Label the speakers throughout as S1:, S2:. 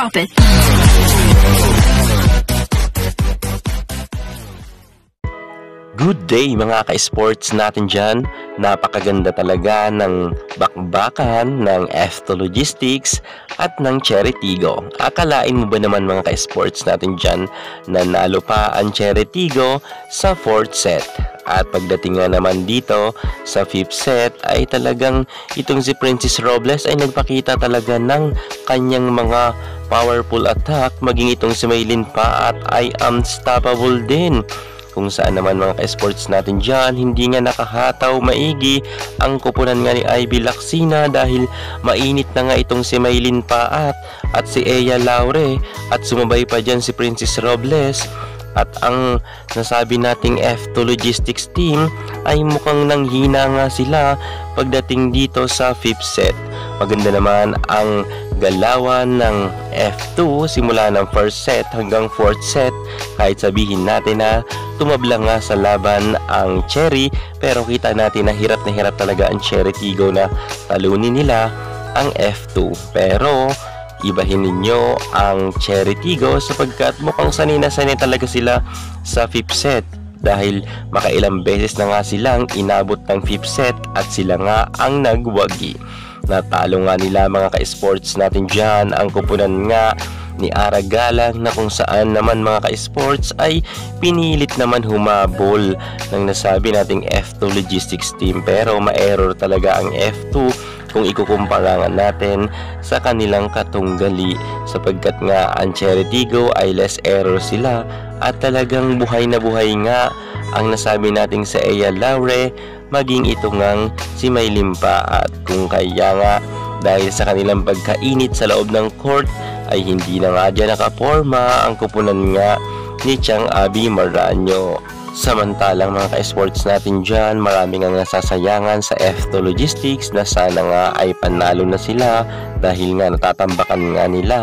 S1: Drop it.
S2: Good day mga ka-sports natin dyan. Napakaganda talaga ng bakbakan ng F2 Logistics at ng Cherry Tigo. Akalain mo ba naman mga ka-sports natin dyan na nalo pa ang Cherry Tigo sa 4th set? At pagdating nga naman dito sa 5th set ay talagang itong si Princess Robles ay nagpakita talaga ng kanyang mga powerful attack, maging itong si Maylin pa at ay unstoppable din. Kung saan naman mga ka-sports natin dyan, hindi nga nakahataw maigi ang kupunan nga ni Ivy Lacsina dahil mainit na nga itong si Maylin Paat at si Ea Laure at sumabay pa dyan si Princess Robles. At ang nasabi nating F2 Logistics team ay mukhang nanghina nga sila pagdating dito sa 5th set. Maganda naman ang galawan ng F2 simula ng 1st set hanggang 4th set, kahit sabihin natin na tumabla nga sa laban ang Cherry, pero kita natin na hirap talaga ang Cherry Tigo na talunin nila ang F2. Pero ibahin ninyo ang Cherry Tigo sapagkat mukhang sanay na sanay talaga sila sa 5th set dahil makailang beses na nga silang inabot ng 5th set at sila nga ang nagwagi. Natalo nga nila mga ka-sports natin dyan ang kupunan nga ni Aragalang na kung saan naman mga ka-sports ay pinilit naman humabol ng nasabi nating F2 Logistics team, pero ma-error talaga ang F2 kung ikukumpara natin sa kanilang katunggali sapagkat nga ang Cherry Tigo ay less error sila at talagang buhay na buhay nga ang nasabi nating sa Ea Laure, maging ito ngang si Maylin pa. At kung kaya nga dahil sa kanilang pagkainit sa loob ng court ay hindi na nga dyan nakaporma ang kupunan nga ni Chang Abby Maranyo. Samantalang mga ka-sports natin dyan, marami nga nasasayangan sa F2 Logistics na sana nga ay panalo na sila dahil nga natatambakan nga nila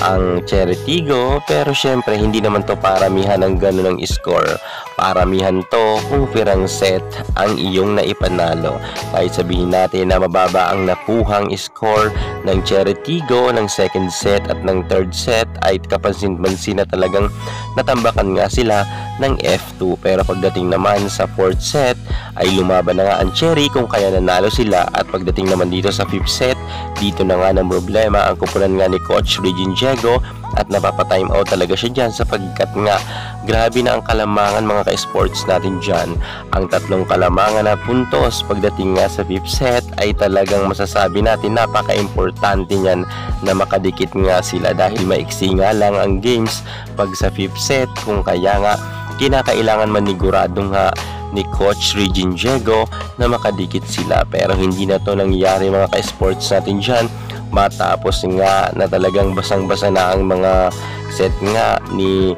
S2: ang Cherry Tigo. Pero syempre hindi naman to paramihan ng ganun ng score. Paramihan to kung pirang set ang iyong naipanalo. Kahit sabihin natin na mababa ang nakuhang score ng Cherry Tigo ng 2nd set at ng 3rd set ay kapansin-pansin na talagang natambakan nga sila ng F2. Pero pagdating naman sa 4th set ay lumaban na nga ang Cherry kung kaya nanalo sila. At pagdating naman dito sa 5th set, dito na nga ng problema ang kupunan nga ni Coach Regine Diego at napapa-time out talaga siya dyan sapagkat nga grabe na ang kalamangan mga ka-sports natin dyan. Ang tatlong kalamangan na puntos pagdating nga sa 5th set ay talagang masasabi natin napaka-importante niyan na makadikit nga sila dahil maiksi nga lang ang games pag sa 5th set. Kung kaya nga kinakailangan manigurado nga ni Coach Regine Diego na makadikit sila, pero hindi na to nangyari mga ka-sports natin dyan matapos nga na talagang basang-basa na ang mga set nga ni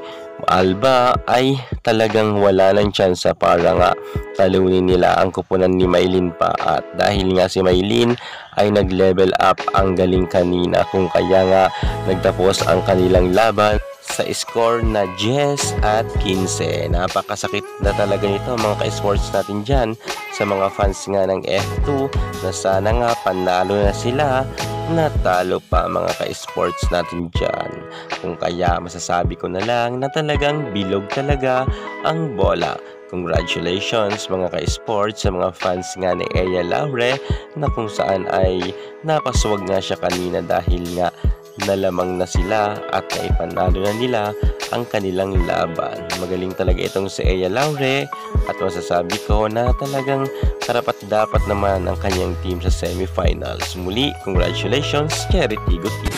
S2: Alba ay talagang wala ng tsansa para nga talunin nila ang kupunan ni Maylin pa. At dahil nga si Maylin ay nag-level up ang galing kanina kung kaya nga nagtapos ang kanilang laban sa score na 10 at 15. Napakasakit na talaga nito mga ka-sports natin dyan sa mga fans nga ng F2 na sana nga panalo na sila, natalo pa mga ka-sports natin dyan. Kung kaya masasabi ko na lang na talagang bilog talaga ang bola. Congratulations mga ka-sports sa mga fans nga ni Ea Laure na kung saan ay napaswag nga siya kanina dahil nga nalamang na sila at naipanalo na nila ang kanilang laban. Magaling talaga itong si Ea Laure at masasabi ko na talagang karapat dapat naman ang kanyang team sa semifinals. Muli, congratulations Cherry Tigo team.